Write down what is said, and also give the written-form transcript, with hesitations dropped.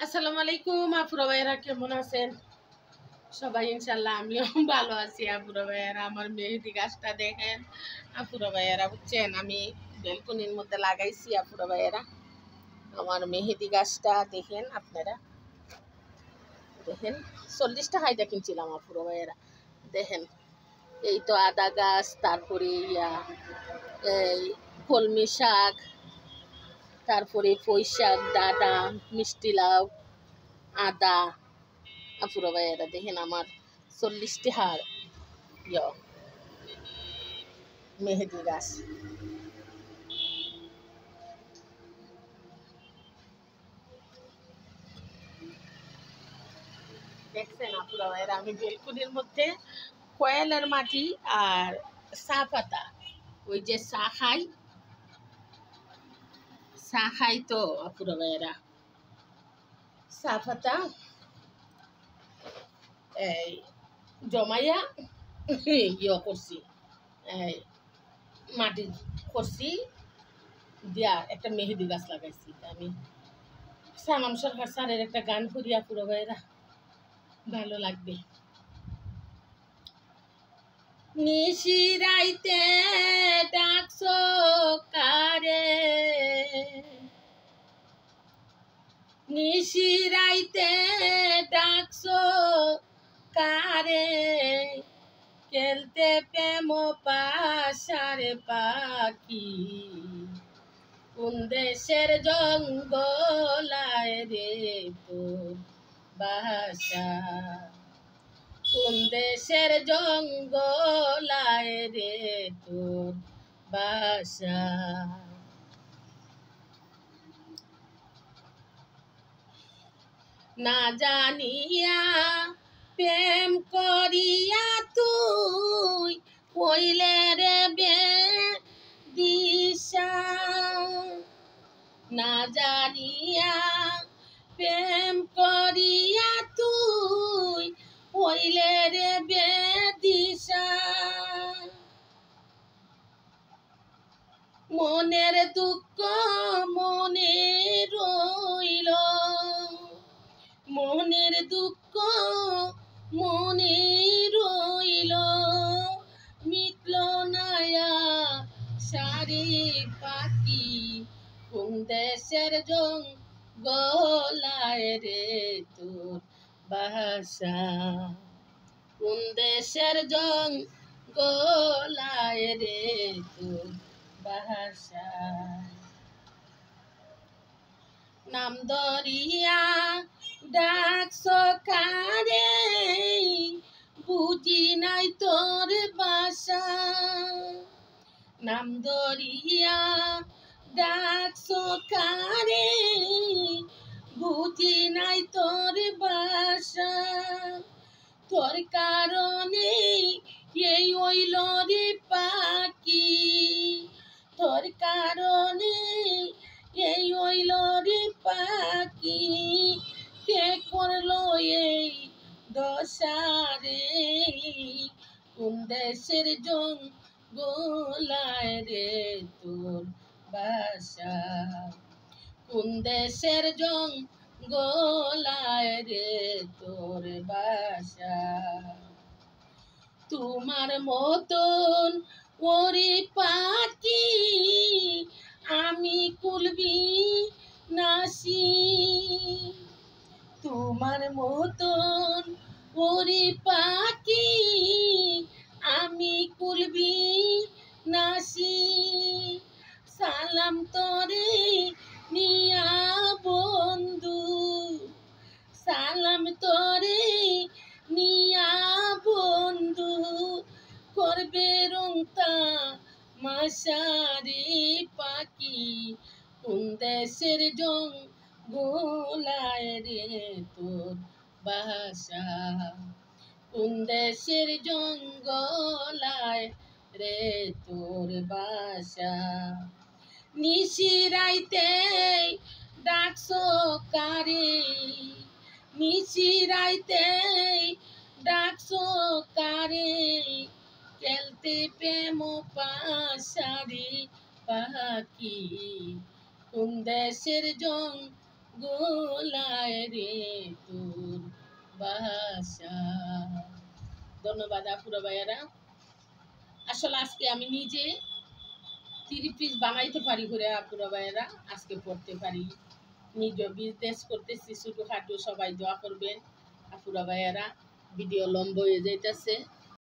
আসসালামু আলাইকুম আপুরা ভাইয়েরা, কেমন আছেন সবাই? ইনশাল্লাহ আমিও ভালো আছি। আপুরা ভাইয়েরা, আমার মেহেদি গাছটা দেখেন আপুরা ভাইয়েরা, বুঝছেন? আমি বেলকনির মধ্যে লাগাইছি আপুরা ভাইয়েরা। আমার মেহেদি গাছটা দেখেন আপনারা, দেখেন 40 টাকায় কিনছিলাম আপুরা ভাইয়েরা। দেখেন, এই তো আদা গাছ, তারপরে এই কলমি শাক, তারপরে পুঁই শাক, ডাঁটা, মিষ্টি লাউ, আদা। আপুরা ভাইয়েরা দেখেন, আমার 40 টাকার মেহেদি গাছ। দেখছেন আপুরা ভাইয়েরা, আমি বেলকুনির মধ্যে কয়েলের মাটি আর চা পাতা, ওই যে চা খাই তো আপুরা ভাইয়েরা, চা পাতা এই জমাইয়া করছি, এই মাটি করছি দিয়া একটা মেহেদি গাছ লাগাইছি। আমি সানাম সরকার স্যারের একটা গান করি আপুরা ভাইয়েরা, ভালো লাগবে। নিশিরাইতে ডাকছো কারে, নিশিরাইতে ডাকছো কারে, খেলতে প্রেম পাশারে পাখি, কোন দেশের জঙ্গলায় রে তোর বাসা, কোন দেশের জঙ্গলায় রে তোর বাসা। না জানিয়া প্রেম করিয়া তুই কইলে রে বেদিশা, না জানিয়া প্রেম করিয়া তুই কইলে রে বেদিশা, মনের দুঃখ মনে রইল, মনের দুঃখ মনে রইল, মিটল নায়া সারি পাখি, কোন দেশের জঙ্গলায় রে তোর বাসা, কোন দেশের জঙ্গলায় রে তোর বাসা। নাম দরিয়া ডাকছো কারে, বুঝি নাই তোর বাসা, নাম দরিয়া ডাকছো কারে, বুঝি নাই তোর বাসা, তোর কারণে এই হইল রে পাখি, তোর কারণে এই হইল রে পাখি, কে করলো এই দশা রে, কোন দেশের জঙ্গলায় রে তোর বাসা, কোন দেশের জঙ্গলায় রে তোর বাসা। তোমার মতন ওরে পাখি আমি কুলবি নাসি, তোমার মতন ওরে পাখি আমি কুলবি নাসি, সালাম তোরে নিয়া বন্ধু, সালাম তোরে নিয়া বন্ধু, করবে রংতা মাসারে পাখি, কোন দেশের জঙ্গলায় রে তোর বাসা, কোন দেশের জঙ্গলায় রে তোর বাসা, নিশিরাইতে ডাকছো কারে, নিশিরাইতে ডাকছো কারে, খেলতে প্রেম পাশারি পাখি, কোন দেশের গোলায় রে তোর বাসা। ধন্যবাদ আপুরা ভাইয়ারা। আসলে আজকে আমি নিজে 3 পিস বানাইতে পারি করে আপুরা ভাইয়ারা, আজকে পড়তে পারি। নিজে বিজনেস করতেছি ছোটখাটো, সবাই দোয়া করবেন আপুরা ভাইয়ারা। ভিডিও লম্বা হয়ে যাইতেছে।